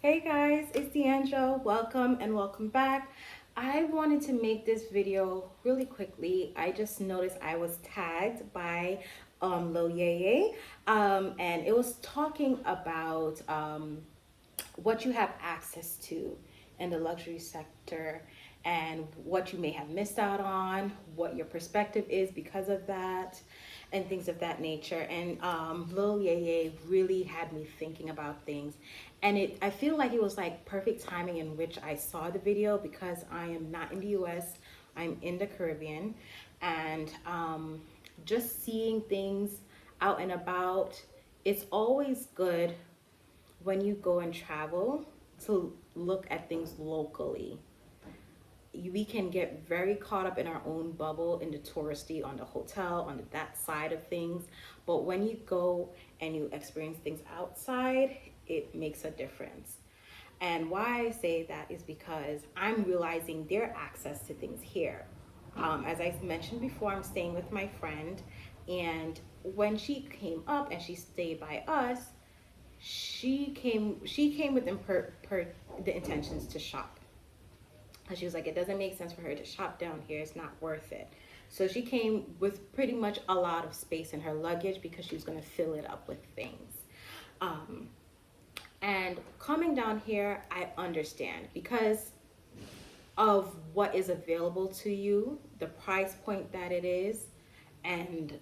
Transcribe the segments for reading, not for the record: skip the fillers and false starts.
Hey guys, it's D'Angelo. Welcome and welcome back. I wanted to make this video really quickly. I just noticed I was tagged by Lil Yeye, and it was talking about what you have access to in the luxury sector and what you may have missed out on, what your perspective is because of that, and things of that nature. And Lil Yeye really had me thinking about things. And I feel like it was like perfect timing in which I saw the video because I am not in the US, I'm in the Caribbean. And just seeing things out and about, it's always good when you go and travel to look at things locally. We can get very caught up in our own bubble, in the touristy, on the hotel, on that side of things. But when you go and you experience things outside, it makes a difference. And why I say that is because I'm realizing their access to things here. As I mentioned before, I'm staying with my friend, and when she came up and she stayed by us, she came with the intentions to shop. And she was like, it doesn't make sense for her to shop down here. It's not worth it. So she came with pretty much a lot of space in her luggage because she was going to fill it up with things. Um, and coming down here, I understand because of what is available to you, the price point that it is, and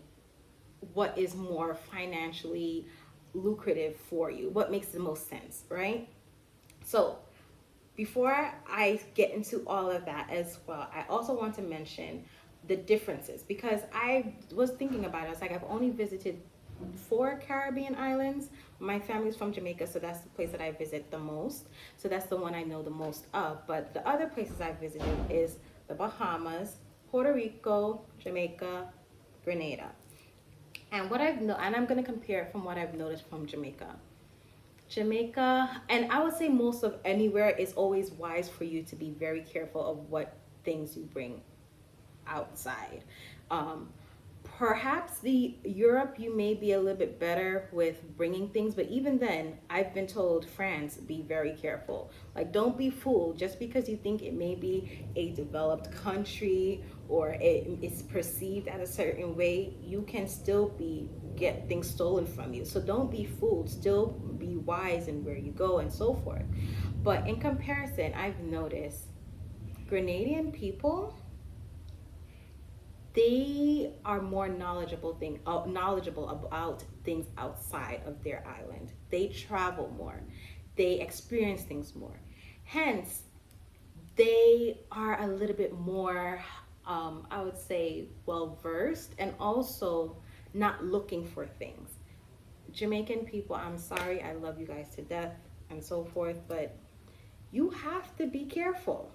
what is more financially lucrative for you, what makes the most sense, right? So before I get into all of that as well, I also want to mention the differences because I was thinking about it. I was like, I've only visited four Caribbean islands. My family's from Jamaica, so that's the place that I visit the most. So that's the one I know the most of. But the other places I visited is the Bahamas, Puerto Rico, Jamaica, Grenada. And I'm gonna compare it from what I've noticed from Jamaica. Jamaica, and I would say most of anywhere, is always wise for you to be very careful of what things you bring outside. Um, Perhaps the Europe, you may be a little bit better with bringing things, but even then, I've been told France, be very careful. Like, don't be fooled just because you think it may be a developed country or it's perceived at a certain way. You can still be get things stolen from you. So don't be fooled. Still be wise in where you go and so forth. But in comparison, I've noticed Grenadian people, they are more knowledgeable about things outside of their island. They travel more. They experience things more. Hence, they are a little bit more, I would say, well versed and also not looking for things. Jamaican people, I'm sorry, I love you guys to death and so forth, but you have to be careful.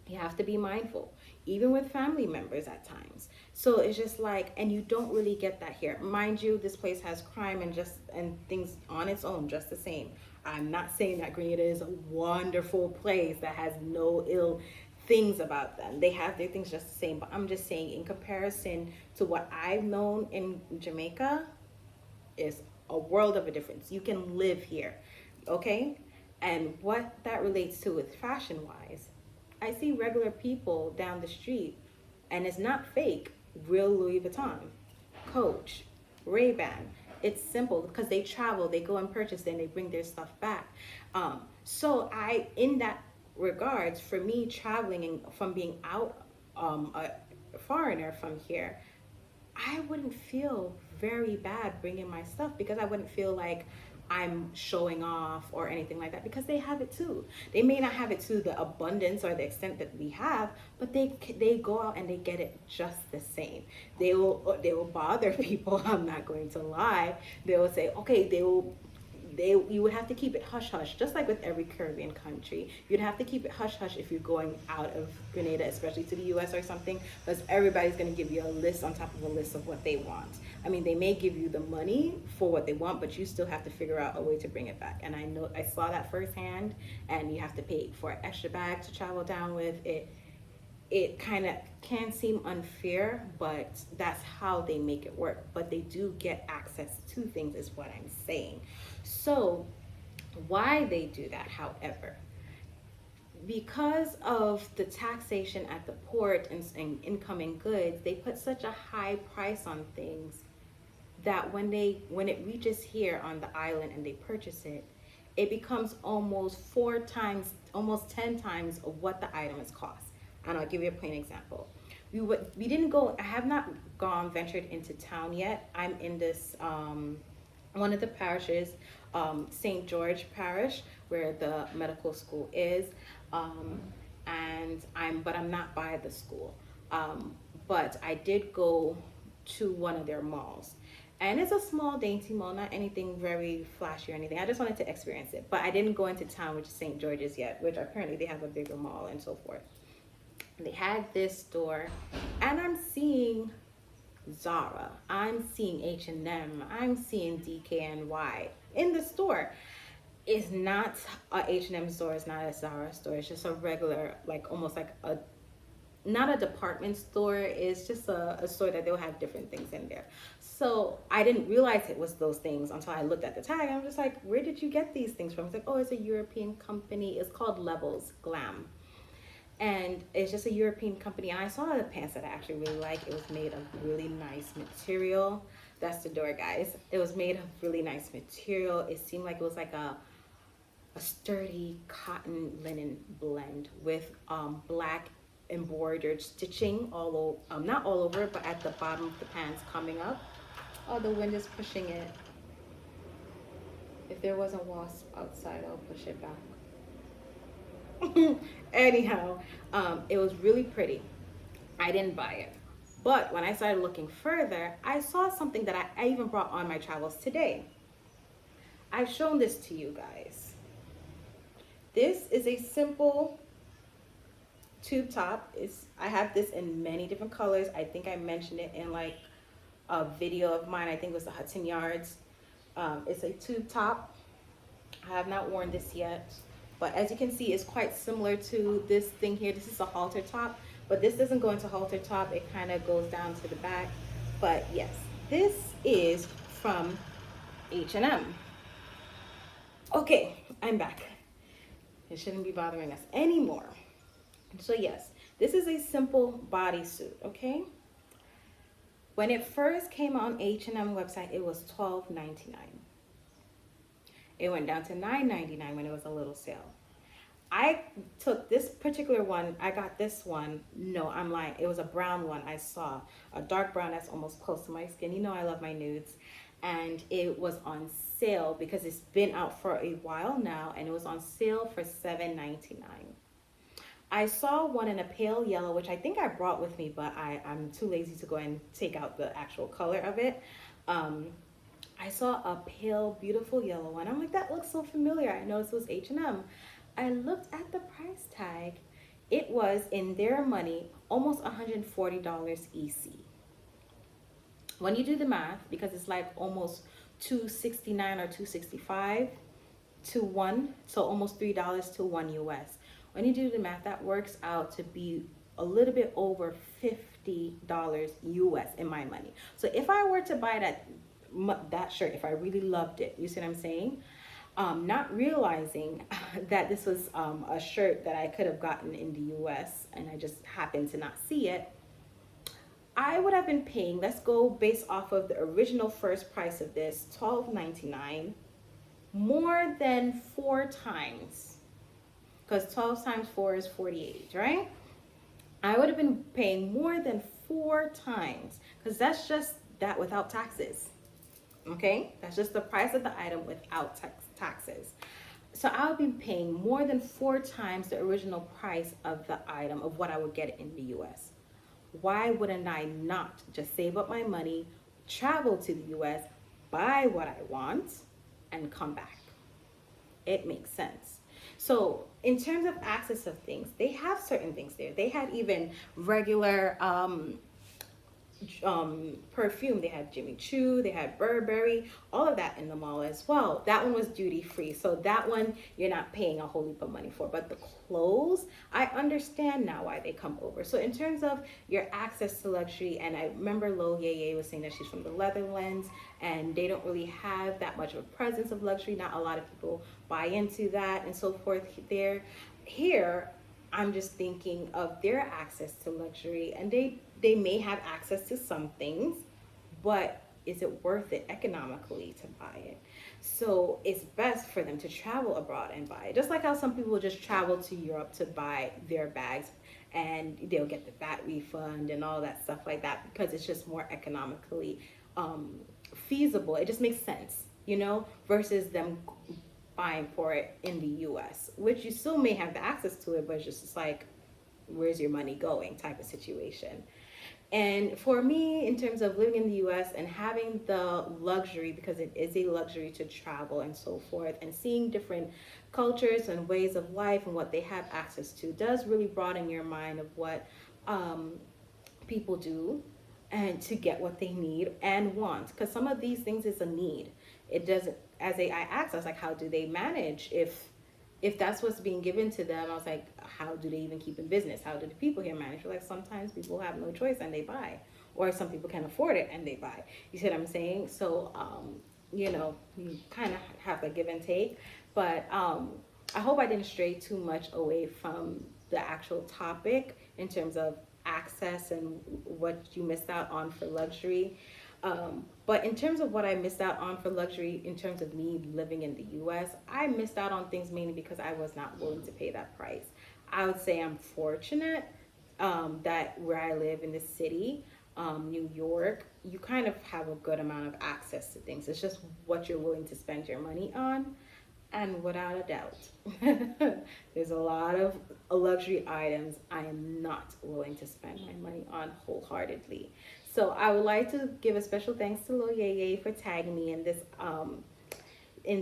You have to be mindful, even with family members at times. So it's just like, and you don't really get that here. Mind you, this place has crime and things on its own, just the same. I'm not saying that Grenada is a wonderful place that has no ill things about them. They have their things just the same, but I'm just saying in comparison to what I've known in Jamaica is a world of a difference. You can live here, okay? And what that relates to with fashion wise, I see regular people down the street, and it's not fake, real Louis Vuitton, Coach, Ray-Ban. It's simple because they travel, they go and purchase, and they bring their stuff back. In that regards, for me traveling and from being out, a foreigner from here, I wouldn't feel very bad bringing my stuff because I wouldn't feel like I'm showing off or anything like that because they have it too. They may not have it to the abundance or the extent that we have, but they go out and they get it just the same. They will bother people. I'm not going to lie. They will say, okay, you would have to keep it hush hush, just like with every Caribbean country. You'd have to keep it hush hush if you're going out of Grenada, especially to the US or something, because everybody's going to give you a list on top of a list of what they want. I mean, they may give you the money for what they want, but you still have to figure out a way to bring it back. And I know I saw that firsthand, and you have to pay for an extra bag to travel down with it. It kind of can seem unfair, but that's how they make it work. But they do get access to things, is what I'm saying. So Why they do that, however, because of the taxation at the port and incoming goods, they put such a high price on things that when it reaches here on the island and they purchase it, it becomes almost 4 times, almost 10 times of what the item is cost. And I'll give you a plain example. We didn't go. I have not gone ventured into town yet. I'm in this one of the parishes, St. George Parish, where the medical school is, and I'm not by the school, but I did go to one of their malls. And it's a small, dainty mall, not anything very flashy or anything. I just wanted to experience it. But I didn't go into town, which is St. George's yet, which apparently they have a bigger mall and so forth. And they had this store, and I'm seeing Zara, I'm seeing H&M, I'm seeing DKNY in the store. It's not a H&M store, it's not a Zara store, it's just a regular, like almost like a, not a department store, it's just a store that they'll have different things in there. So I didn't realize it was those things until I looked at the tag. I'm just like, where did you get these things from? It's like, oh, it's a European company. It's called Levels Glam. And it's just a European company. And I saw the pants that I actually really like. It was made of really nice material. That's the door, guys. It was made of really nice material. It seemed like it was like a sturdy cotton linen blend with black embroidered stitching all over, not all over, but at the bottom of the pants coming up. Oh, the wind is pushing it. If there was a wasp outside, I'll push it back. Anyhow, it was really pretty. I didn't buy it. But when I started looking further, I saw something that I even brought on my travels today. I've shown this to you guys. This is a simple tube top. I have this in many different colors. I think I mentioned it in like a video of mine. I think it was the Hudson Yards. It's a tube top. I have not worn this yet. But as you can see, it's quite similar to this thing here. This is a halter top, but this doesn't go into halter top. It kind of goes down to the back. But yes, this is from H&M. Okay, I'm back. It shouldn't be bothering us anymore. So yes, this is a simple bodysuit, okay? When it first came on H&M website, it was $12.99. It went down to $9.99 when it was a little sale. I took this particular one. I got this one. No, I'm lying. It was a brown one I saw. A dark brown that's almost close to my skin. You know I love my nudes. And it was on sale because it's been out for a while now. And it was on sale for $7.99. I saw one in a pale yellow, which I think I brought with me, but I'm too lazy to go and take out the actual color of it. I saw a pale, beautiful yellow one. I'm like, that looks so familiar. I noticed it was H&M. I looked at the price tag. It was, in their money, almost $140 EC. When you do the math, because it's like almost $269 or $265 to one, so almost $3 to one US. When you do the math, that works out to be a little bit over $50 US in my money. So if I were to buy that shirt, if I really loved it, you see what I'm saying? Not realizing that this was a shirt that I could have gotten in the US and I just happened to not see it, I would have been paying, let's go based off of the original first price of this, $12.99, more than 4 times, because 12 times 4 is 48, right? I would have been paying more than 4 times, because that's just that without taxes. Okay, that's just the price of the item without taxes. So I would be paying more than 4 times the original price of the item of what I would get in the US. Why wouldn't I not just save up my money, travel to the US, buy what I want, and come back? It makes sense. So in terms of access of things, they have certain things there. They had even regular perfume. They had Jimmy Choo, they had Burberry, all of that in the mall as well. That one was duty free, so that one you're not paying a whole heap of money for. But the clothes, I understand now why they come over. So in terms of your access to luxury, and I remember Lo Ye was saying that she's from the Leatherlands, and they don't really have that much of a presence of luxury. Not a lot of people buy into that and so forth there. Here, I'm just thinking of their access to luxury, and they may have access to some things, but is it worth it economically to buy it? So it's best for them to travel abroad and buy it. Just like how some people just travel to Europe to buy their bags, and they'll get the VAT refund and all that stuff like that, because it's just more economically feasible. It just makes sense, versus them buying for it in the US, which you still may have the access to it, but it's like, where's your money going type of situation. And for me, in terms of living in the US and having the luxury, because it is a luxury to travel and so forth, and seeing different cultures and ways of life and what they have access to, does really broaden your mind of what people do and to get what they need and want. Because some of these things is a need. It doesn't, I asked, I was like, how do they manage if that's what's being given to them? I was like, how do they even keep in business? How do the people here manage? Like, sometimes people have no choice and they buy, or some people can afford it and they buy. You see what I'm saying? So, you kind of have a give and take. But I hope I didn't stray too much away from the actual topic in terms of access and what you missed out on for luxury. But in terms of what I missed out on for luxury, in terms of me living in the US, I missed out on things mainly because I was not willing to pay that price. I would say I'm fortunate that where I live in the city, New York, you kind of have a good amount of access to things. It's just what you're willing to spend your money on. And without a doubt, there's a lot of luxury items I am not willing to spend my money on wholeheartedly. So I would like to give a special thanks to Lo Ye for tagging me in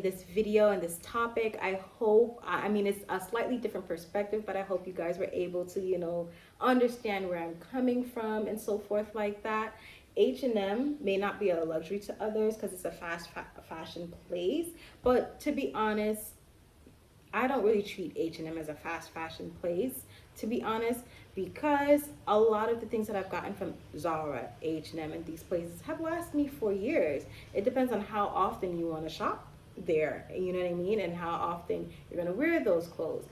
this video and this topic. I hope, I mean, it's a slightly different perspective, but I hope you guys were able to, understand where I'm coming from and so forth like that. H&M may not be a luxury to others because it's a fast fashion place, but to be honest, I don't really treat H&M as a fast fashion place, to be honest, because a lot of the things that I've gotten from Zara, H&M, and these places have lasted me for years. It depends on how often you want to shop there, you know what I mean, and how often you're going to wear those clothes.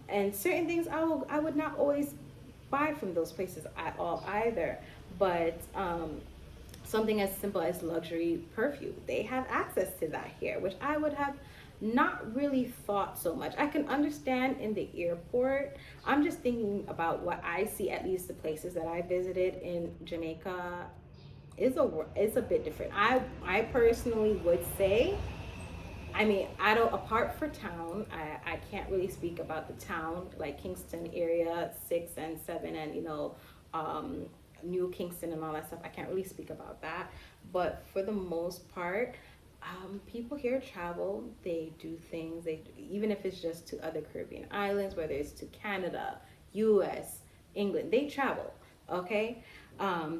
And certain things I would not always buy from those places at all either. But something as simple as luxury perfume, they have access to that here, which I would have not really thought so much. I can understand in the airport. I'm just thinking about what I see, at least the places that I visited in Jamaica is a bit different. I personally would say, I mean, I don't, apart for town, I can't really speak about the town, like Kingston area, 6 and 7, and New Kingston and all that stuff. I can't really speak about that. But for the most part, people here travel, they do things, even if it's just to other Caribbean islands, whether it's to Canada, US, England, they travel, okay?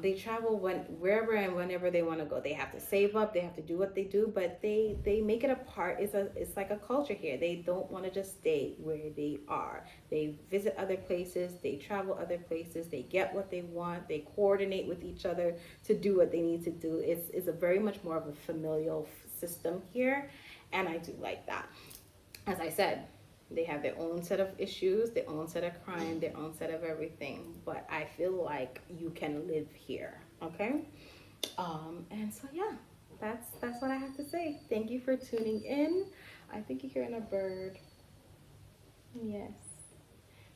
They travel wherever and whenever they want to go. They have to save up, they have to do what they do, but they make it a part. It's like a culture here. They don't want to just stay where they are. They visit other places, they travel other places, they get what they want, they coordinate with each other to do what they need to do. It's a very much more of a familial system here, and I do like that. As I said, they have their own set of issues, their own set of crime, their own set of everything. But I feel like you can live here, okay? And so yeah, that's what I have to say. Thank you for tuning in. I think you're hearing a bird. Yes,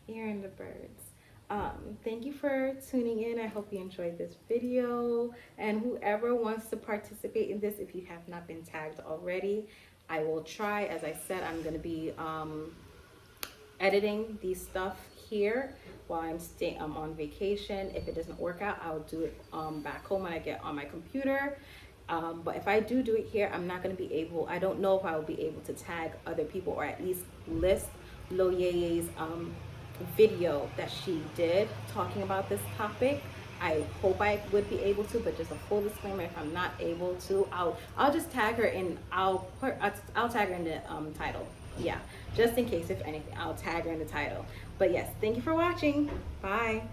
you're hearing the birds. Thank you for tuning in. I hope you enjoyed this video. And whoever wants to participate in this, if you have not been tagged already, I will try. As I said, I'm going to be editing these stuff here while I'm on vacation. If it doesn't work out, I'll do it back home when I get on my computer. But if I do it here, I'm not going to be able, I don't know if I will be able to tag other people, or at least list Lo Ye's video that she did talking about this topic. I hope I would be able to, but just a full disclaimer, if I'm not able to, I'll just tag her in, I'll tag her in the title. Yeah, just in case, if anything, I'll tag her in the title. But yes, thank you for watching. Bye.